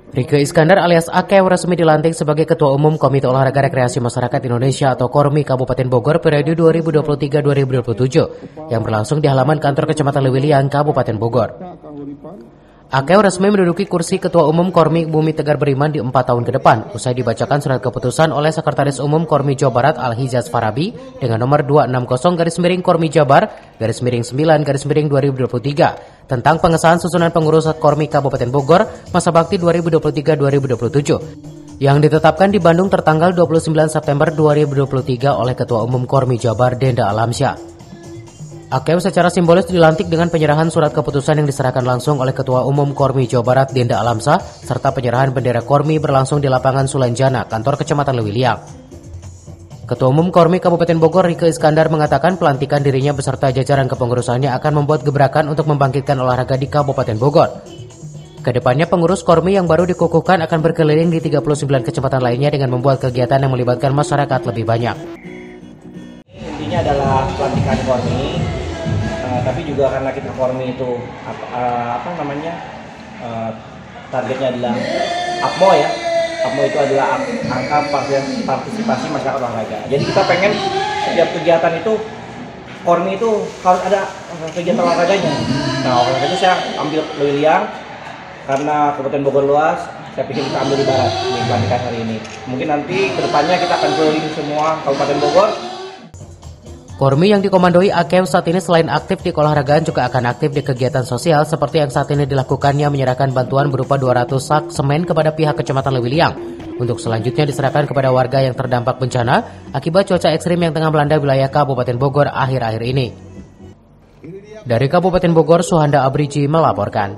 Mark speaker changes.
Speaker 1: Rike Iskandar alias Akew resmi dilantik sebagai Ketua Umum Komite Olahraga Rekreasi Masyarakat Indonesia atau KORMI Kabupaten Bogor periode 2023-2027 yang berlangsung di halaman kantor Kecamatan Lewiliang, Kabupaten Bogor. Akew resmi menduduki kursi Ketua Umum KORMI Bumi Tegar Beriman di 4 tahun ke depan, usai dibacakan surat keputusan oleh Sekretaris Umum KORMI Jawa Barat Al-Hijaz Farabi dengan nomor 260-KORMI Jabar _9-2023 tentang pengesahan susunan pengurus KORMI Kabupaten Bogor masa bakti 2023-2027 yang ditetapkan di Bandung tertanggal 29 September 2023 oleh Ketua Umum KORMI Jabar Denda Alamsyah. Akew secara simbolis dilantik dengan penyerahan surat keputusan yang diserahkan langsung oleh Ketua Umum KORMI Jawa Barat Denda Alamsyah serta penyerahan bendera KORMI berlangsung di lapangan Sulanjana, kantor Kecamatan Lewiliang. Ketua Umum KORMI Kabupaten Bogor Rike Iskandar mengatakan pelantikan dirinya beserta jajaran kepengurusannya akan membuat gebrakan untuk membangkitkan olahraga di Kabupaten Bogor. Kedepannya pengurus KORMI yang baru dikukuhkan akan berkeliling di 39 kecamatan lainnya dengan membuat kegiatan yang melibatkan masyarakat lebih banyak.
Speaker 2: Intinya adalah pelantikan KORMI, tapi juga karena kita KORMI itu targetnya adalah APMO ya. APMO itu adalah angka partisipasi masyarakat olahraga. Jadi kita pengen setiap kegiatan itu KORMI itu harus ada kegiatan olahraganya. Nah, oleh itu saya ambil Lewiliang karena Kabupaten Bogor luas. Saya pikir kita ambil di barat di pelantikan hari ini. Mungkin nanti kedepannya kita akan keliling semua Kabupaten Bogor.
Speaker 1: KORMI yang dikomandoi Akew saat ini selain aktif di keolahragaan juga akan aktif di kegiatan sosial seperti yang saat ini dilakukannya menyerahkan bantuan berupa 200 sak semen kepada pihak Kecamatan Lewiliang untuk selanjutnya diserahkan kepada warga yang terdampak bencana akibat cuaca ekstrim yang tengah melanda wilayah Kabupaten Bogor akhir-akhir ini. Dari Kabupaten Bogor, Suhanda Abriji melaporkan.